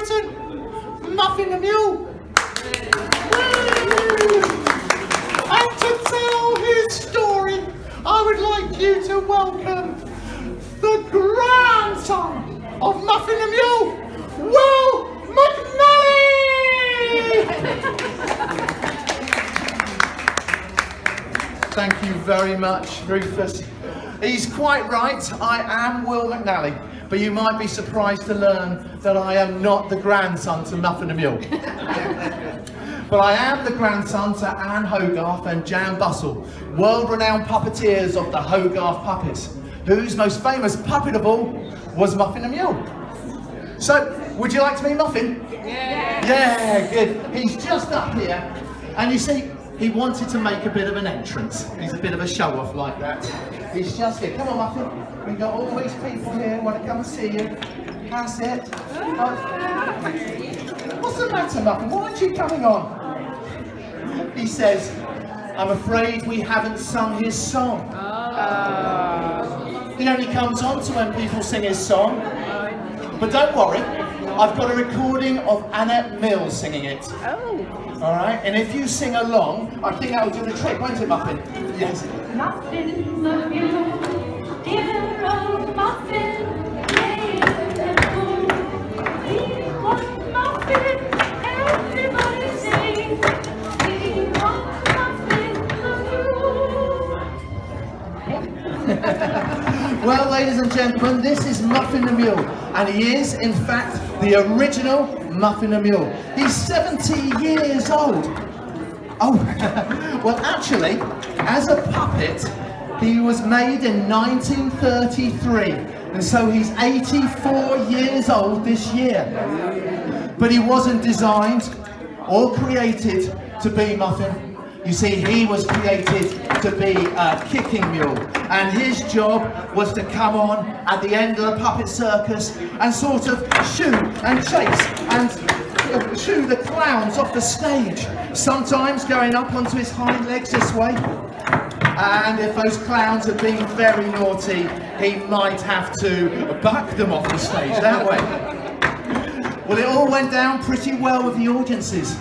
Britain, Muffin the Mule. And to tell his story, I would like you to welcome the grandson of Muffin the Mule, Will McNally! Thank you very much, Rufus. He's quite right, I am Will McNally, but you might be surprised to learn that I am not the grandson to Muffin the Mule. But I am the grandson to Ann Hogarth and Jan Bussell, world-renowned puppeteers of the Hogarth Puppets, whose most famous puppet of all was Muffin the Mule. So, would you like to meet Muffin? Yeah. Yeah, good. He's just up here, and you see, he wanted to make a bit of an entrance. He's a bit of a show-off like that. He's just here. Come on, Muffin. We've got all these people here who want to come and see you. That's it. What's the matter, Muffin? Why aren't you coming on? He says, I'm afraid we haven't sung his song. He only comes on to when people sing his song. But don't worry, I've got a recording of Annette Mills singing it. Alright, and if you sing along, I think that'll do the trick, won't it, Muffin? Yes. Muffin the Mule, dear old Muffin, we want Muffin, everybody sing, we want Muffin the Mule. Well, ladies and gentlemen, this is Muffin the Mule, and he is, in fact, the original Muffin the Mule. He's 70 years old. Oh, well, actually, as a puppet, he was made in 1933, and so he's 84 years old this year. But he wasn't designed or created to be Muffin. You see, he was created to be a kicking mule, and his job was to come on at the end of the puppet circus and sort of shoo and chase and shoo the clowns off the stage, sometimes going up onto his hind legs this way. And if those clowns had been very naughty, he might have to back them off the stage that way. Well, it all went down pretty well with the audiences,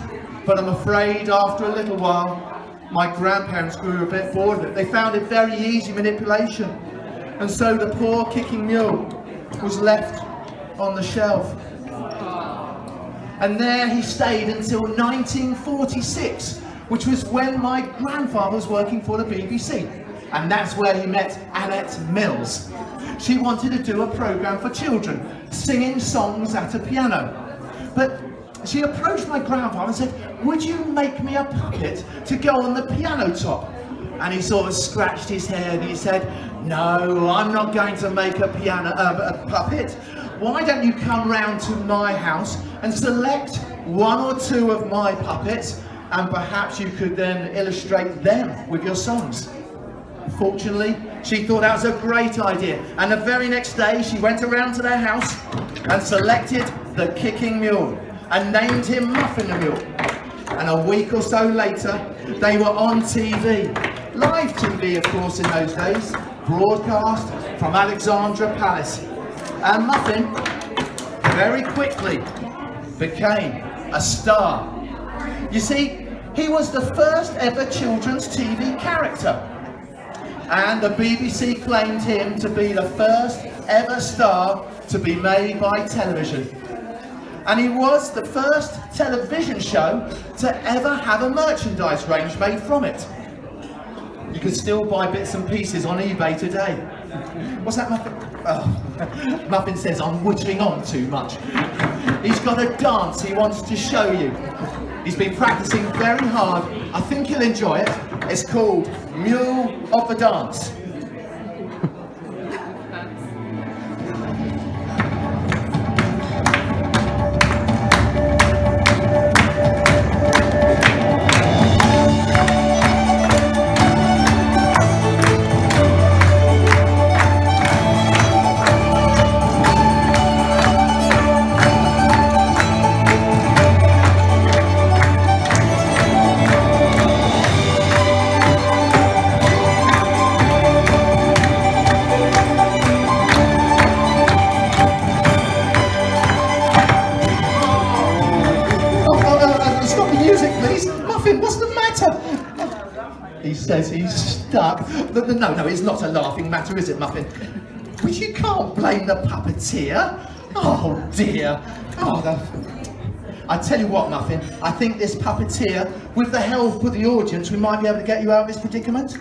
but I'm afraid after a little while, my grandparents grew a bit bored of it. They found it very easy manipulation, and so the poor kicking mule was left on the shelf. And there he stayed until 1946, which was when my grandfather was working for the BBC, and that's where he met Annette Mills. She wanted to do a programme for children, singing songs at a piano. But she approached my grandfather and said, would you make me a puppet to go on the piano top? And he sort of scratched his head and he said, no, I'm not going to make a puppet. Why don't you come round to my house and select one or two of my puppets, and perhaps you could then illustrate them with your songs. Fortunately, she thought that was a great idea, and the very next day she went around to their house and selected the kicking mule and named him Muffin the Mule. And a week or so later, they were on TV. Live TV, of course, in those days, broadcast from Alexandra Palace. And Muffin very quickly became a star. You see, he was the first ever children's TV character, and the BBC claimed him to be the first ever star to be made by television. And he was the first television show to ever have a merchandise range made from it. You can still buy bits and pieces on eBay today. What's that, Muffin? Oh, Muffin says I'm whittling on too much. He's got a dance he wants to show you. He's been practicing very hard. I think you'll enjoy it. It's called Mule of the Dance. he says he's stuck. No, it's not a laughing matter, is it, Muffin? But you can't blame the puppeteer. Oh dear. I tell you what, Muffin, I think this puppeteer, with the help of the audience, we might be able to get you out of this predicament.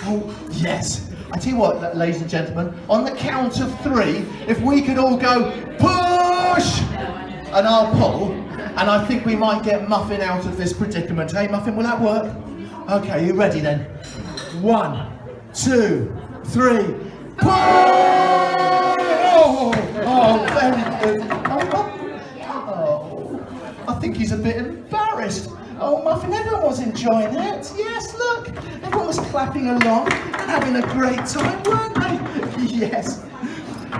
Oh, yes. I tell you what, ladies and gentlemen, on the count of 3, if we could all go, push! And I'll pull, and I think we might get Muffin out of this predicament. Hey, Muffin, will that work? Okay, you ready then? 1, 2, 3, push! Oh, very good. I think he's a bit embarrassed. Oh, Muffin, everyone was enjoying it. Yes, look. Everyone was clapping along and having a great time, weren't they? Yes.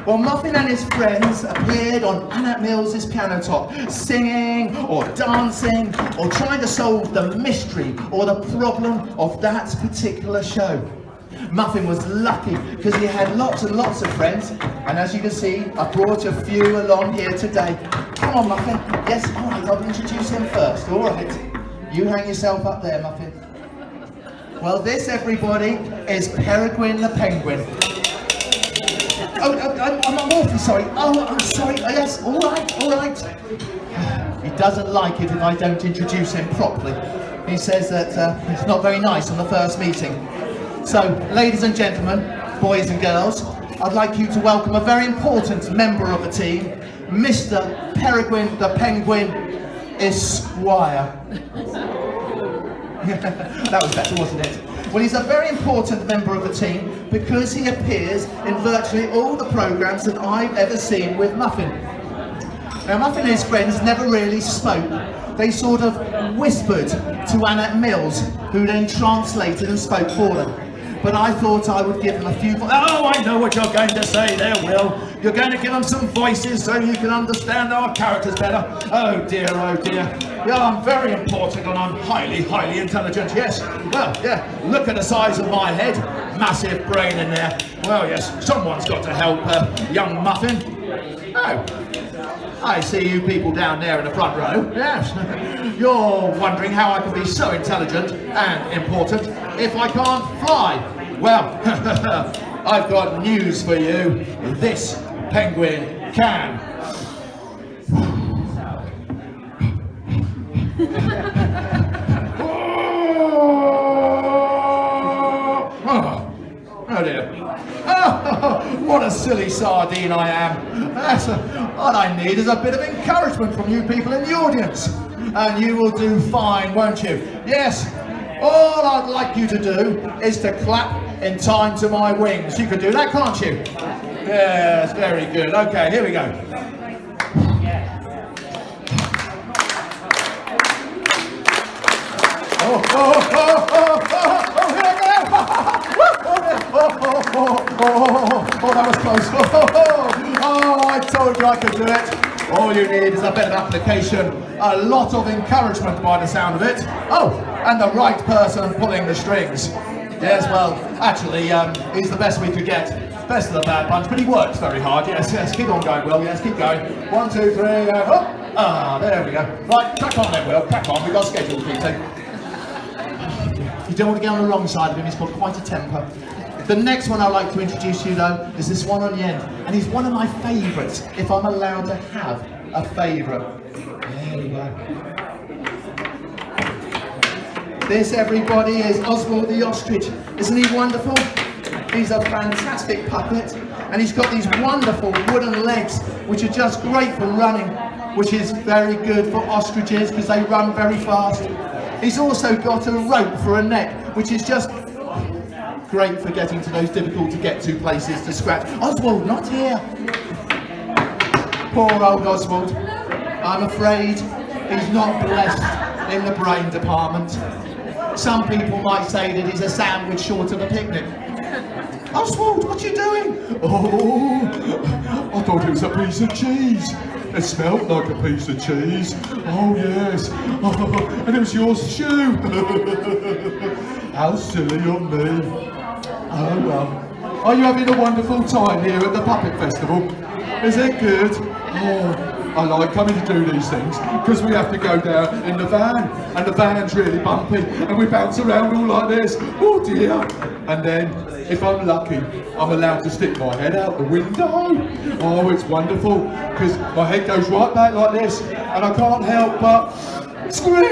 Well, Muffin and his friends appeared on Ann Mills's piano top, singing or dancing or trying to solve the mystery or the problem of that particular show. Muffin was lucky because he had lots and lots of friends, and as you can see, I brought a few along here today. Come on, Muffin. Yes, all right, I'll introduce him first. All right. You hang yourself up there, Muffin. Well, this, everybody, is Peregrine the Penguin. I'm awfully sorry. Oh, I'm sorry. Oh, yes, all right. He doesn't like it if I don't introduce him properly. He says that it's not very nice on the first meeting. So, ladies and gentlemen, boys and girls, I'd like you to welcome a very important member of the team, Mr. Peregrine the Penguin Esquire. That was better, wasn't it? Well, he's a very important member of the team because he appears in virtually all the programmes that I've ever seen with Muffin. Now, Muffin and his friends never really spoke. They sort of whispered to Ann Mills, who then translated and spoke for them. But I thought I would give them a few... Oh, I know what you're going to say there, Will. You're going to give them some voices so you can understand our characters better. Oh dear, oh dear. Yeah, I'm very important and I'm highly, highly intelligent, yes. Well, yeah, look at the size of my head. Massive brain in there. Well, yes, someone's got to help young Muffin. Oh, I see you people down there in the front row. Yes. You're wondering how I can be so intelligent and important if I can't fly. Well, I've got news for you. This penguin can. Oh dear. Oh, what a silly sardine I am. What I need is a bit of encouragement from you people in the audience. And you will do fine, won't you? Yes. All I'd like you to do is to clap in time to my wings. You can do that, can't you? Yes, very good. Okay, here we go. Oh, here I go. That was close. Oh, I told you I could do it. All you need is a bit of application, a lot of encouragement by the sound of it. Oh, and the right person pulling the strings. Yes, well, actually, he's the best we could get. Best of the bad bunch, but he works very hard. Yes, keep on going, Will. Yes, keep going. 1, 2, 3, and up. Ah, there we go. Right, crack on then, Will. Crack on. We've got a schedule to keep to. You don't want to get on the wrong side of him. He's got quite a temper. The next one I'd like to introduce you, though, is this one on the end. And he's one of my favourites, if I'm allowed to have a favourite. There we go. This, everybody, is Oswald the Ostrich. Isn't he wonderful? He's a fantastic puppet, and he's got these wonderful wooden legs, which are just great for running, which is very good for ostriches because they run very fast. He's also got a rope for a neck, which is just great for getting to those difficult to get to places to scratch. Oswald, not here. Poor old Oswald. I'm afraid he's not blessed in the brain department. Some people might say that he's a sandwich short of a picnic. Oswald, what are you doing? Oh, I thought it was a piece of cheese. It smelled like a piece of cheese. Oh yes, and it was your shoe. How silly of me. Oh well. Are you having a wonderful time here at the Puppet Festival? Is it good? Oh, I like coming to do these things because we have to go down in the van, and the van's really bumpy, and we bounce around all like this. Oh dear! And then, if I'm lucky, I'm allowed to stick my head out the window. Oh, it's wonderful because my head goes right back like this, and I can't help but scream.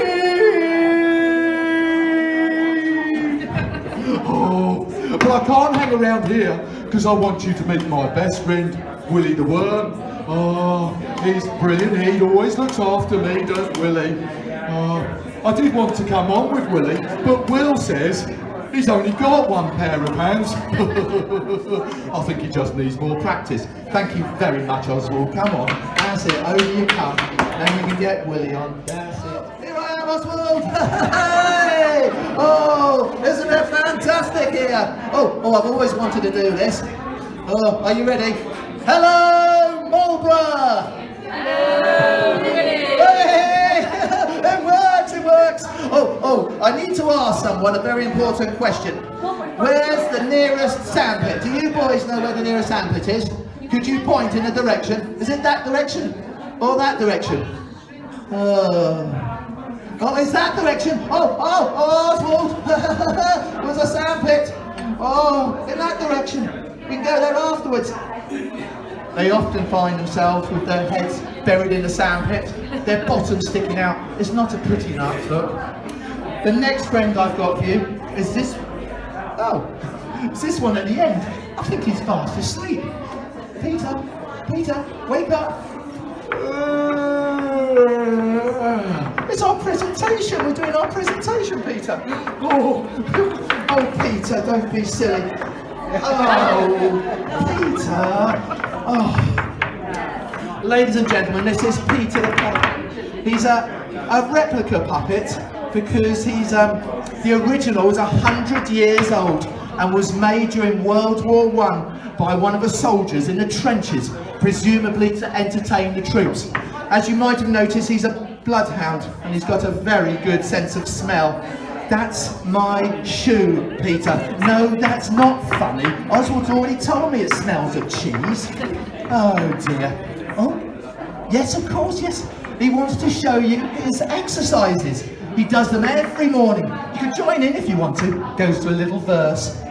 Oh, but I can't hang around here because I want you to meet my best friend, Willie the Worm. Oh, he's brilliant. He always looks after me, does Willie. I did want to come on with Willie, but Will says he's only got one pair of hands. I think he just needs more practice. Thank you very much, Oswald. Come on. That's it, over you come. Then we can get Willie on. That's it. Here I am, Oswald! Hey! Oh, isn't it fantastic here? Oh, I've always wanted to do this. Oh, are you ready? Hello, Marlborough! Hello, Willie. Hey! It works! Oh, I need to ask someone a very important question. Where's the nearest sandpit? Do you boys know where the nearest sandpit is? Could you point in a direction? Is it that direction? Or that direction? Oh, it's that direction! Oh, Oswald! There's a sandpit! Oh, in that direction! We can go there afterwards. They often find themselves with their heads buried in a sandpit, their bottoms sticking out. It's not a pretty night, look. The next friend I've got for you is this. Oh, it's this one at the end. I think he's fast asleep. Peter, wake up. It's our presentation. We're doing our presentation, Peter. Oh, Peter, don't be silly. Oh, Peter. Oh. Ladies and gentlemen, this is Peter the puppet. He's a replica puppet because he's the original is 100 years old and was made during World War I by one of the soldiers in the trenches, presumably to entertain the troops. As you might have noticed, he's a bloodhound and he's got a very good sense of smell. That's my shoe, Peter. No, that's not funny. Oswald's already told me it smells of cheese. Oh dear. Oh, yes, of course, yes. He wants to show you his exercises. He does them every morning. You can join in if you want to. Goes to a little verse.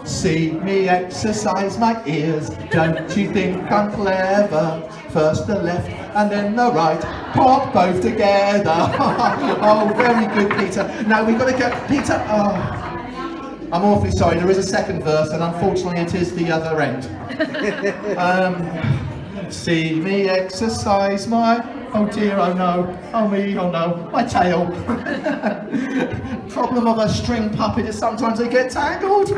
See me exercise my ears. Don't you think I'm clever? First the left and then the right. Pop both together. Oh, very good, Peter. Now we've got to go. Peter, oh, I'm awfully sorry. There is a second verse and unfortunately it is the other end. See me exercise my, oh dear, oh no, oh me, oh no, my tail. Problem of a string puppet is sometimes they get tangled.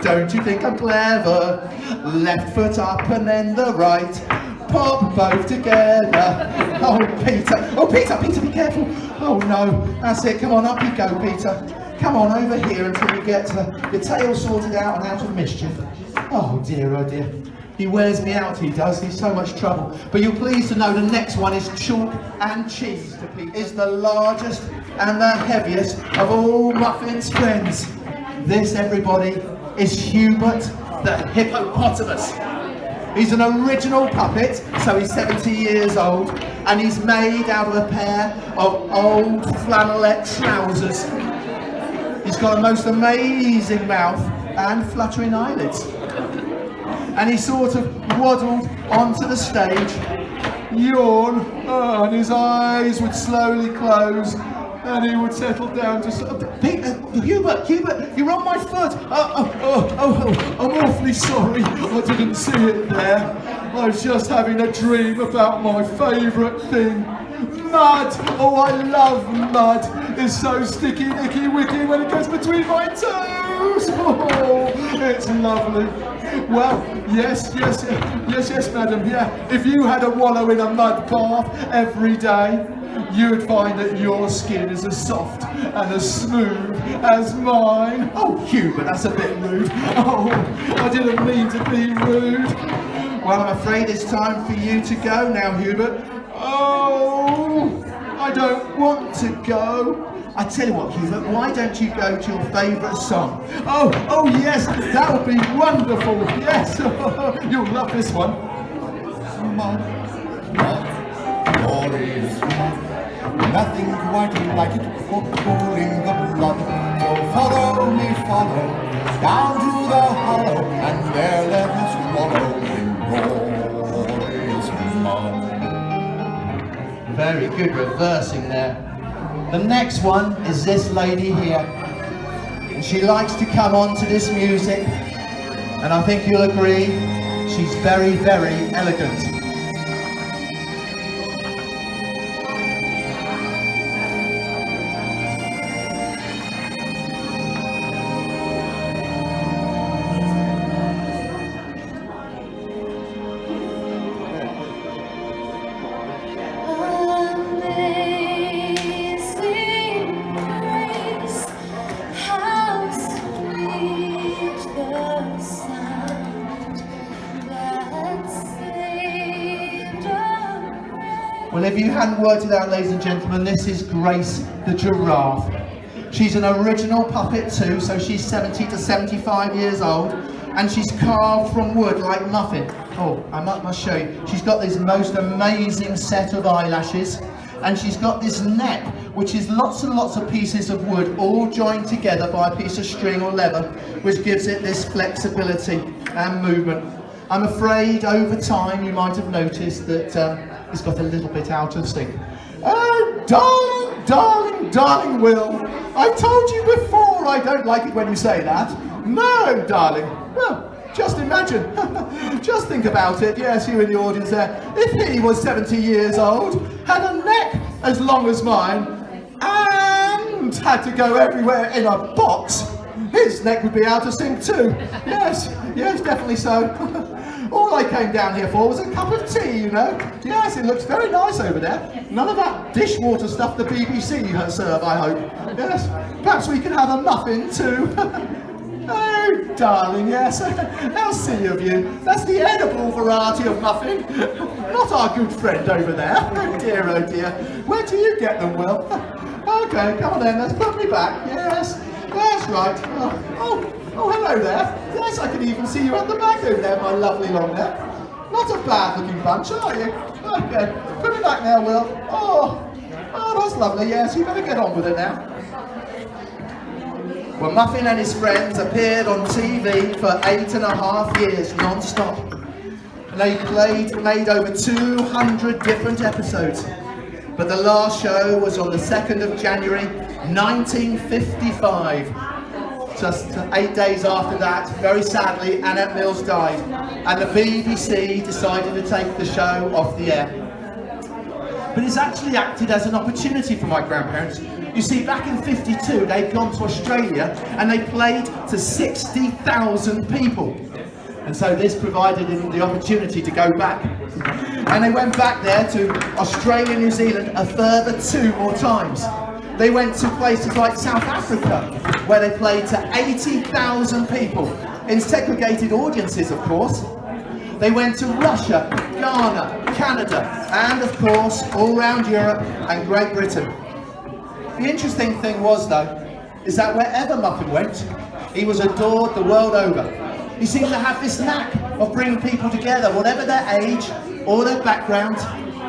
Don't you think I'm clever? Left foot up and then the right. Pop both together. Oh Peter, be careful. Oh no, that's it, come on, up you go, Peter. Come on over here until you get your tail sorted out and out of mischief. Oh dear, oh dear. He wears me out, he does. He's so much trouble. But you're pleased to know the next one is chalk and cheese to Peter. Is the largest and the heaviest of all Muffin's friends. This, everybody, is Hubert the Hippopotamus. He's an original puppet, so he's 70 years old, and he's made out of a pair of old flannelette trousers. He's got a most amazing mouth and fluttering eyelids. And he sort of waddled onto the stage, yawn, and his eyes would slowly close, and he would settle down to Hubert, you're on my foot. I'm awfully sorry. I didn't see it there. I was just having a dream about my favourite thing. Mud! Oh, I love mud. It's so sticky, icky, wicky when it goes between my toes. Oh, it's lovely. Well, yes, madam, yeah. If you had a wallow in a mud bath every day, you'd find that your skin is as soft and as smooth as mine. Oh, Hubert, that's a bit rude. Oh, I didn't mean to be rude. Well, I'm afraid it's time for you to go now, Hubert. Oh, I don't want to go. I tell you what, Hubert, why don't you go to your favourite song? Oh yes, that would be wonderful, yes. You'll love this one. mud, mud, glorious mud. Nothing quite like it for cooling the blood. So follow me, follow, down to the hollow, and there let us wallow in glorious mud. Very good reversing there. The next one is this lady here. And she likes to come on to this music, and I think you'll agree, she's very, very elegant. Well, if you hadn't worked it out, ladies and gentlemen, this is Grace the Giraffe. She's an original puppet too, so she's 70 to 75 years old, and she's carved from wood like Muffin. Oh, I must show you. She's got this most amazing set of eyelashes, and she's got this neck, which is lots and lots of pieces of wood, all joined together by a piece of string or leather, which gives it this flexibility and movement. I'm afraid over time you might have noticed that it's got a little bit out of sync. Oh, darling, darling, darling Will, I told you before I don't like it when you say that. No, darling. Well, just imagine, just think about it, yes, you in the audience there. If he was 70 years old, had a neck as long as mine, and had to go everywhere in a box, his neck would be out of sync too. Yes, yes, definitely so. All I came down here for was a cup of tea, you know. Yes, it looks very nice over there. None of that dishwater stuff the BBC serve, I hope. Yes, perhaps we can have a muffin too. Oh, darling, yes. How silly of you. That's the edible variety of muffin. Not our good friend over there. Oh dear, oh dear. Where do you get them, Will? Okay, come on then, let's put me back. Yes, that's right. Oh, hello there. Yes, I can even see you at the back over there, my lovely long neck. Not a bad looking bunch, are you? Okay, put me back now, Will. Oh, that's lovely, yes, you better get on with it now. Well, Muffin and his friends appeared on TV for 8.5 years, non-stop. And they made over 200 different episodes. But the last show was on the 2nd of January, 1955. Just 8 days after that, very sadly, Annette Mills died, and the BBC decided to take the show off the air. But it's actually acted as an opportunity for my grandparents. You see, back in '52, they'd gone to Australia and they played to 60,000 people. And so this provided them the opportunity to go back. And they went back there to Australia, New Zealand a further 2 more times. They went to places like South Africa, where they played to 80,000 people, in segregated audiences, of course. They went to Russia, Ghana, Canada, and of course, all around Europe and Great Britain. The interesting thing was, though, is that wherever Muffin went, he was adored the world over. He seemed to have this knack of bringing people together, whatever their age or their background,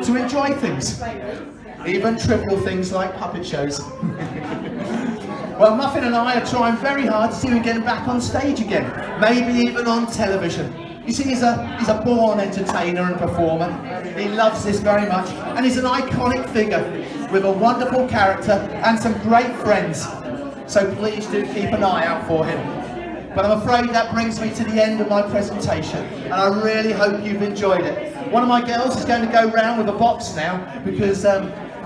to enjoy things. Even trivial things like puppet shows. Well, Muffin and I are trying very hard to see him getting back on stage again, maybe even on television. You see, he's a born entertainer and performer. He loves this very much, and he's an iconic figure with a wonderful character and some great friends. So please do keep an eye out for him. But I'm afraid that brings me to the end of my presentation, and I really hope you've enjoyed it. One of my girls is going to go round with a box now, because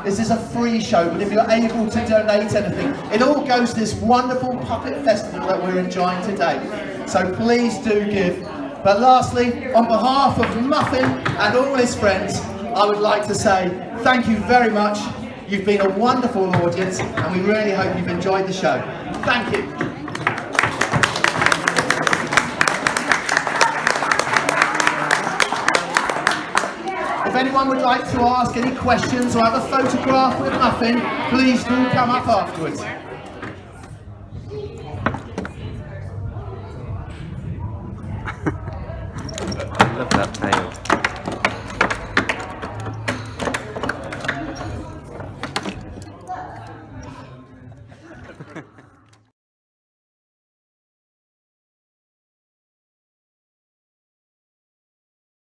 this is a free show, but if you're able to donate anything, it all goes to this wonderful puppet festival that we're enjoying today. So please do give. But lastly, on behalf of Muffin and all his friends, I would like to say thank you very much. You've been a wonderful audience, and we really hope you've enjoyed the show. Thank you. If anyone would like to ask any questions or have a photograph with Muffin, please do come up afterwards. I love that tail. Bye.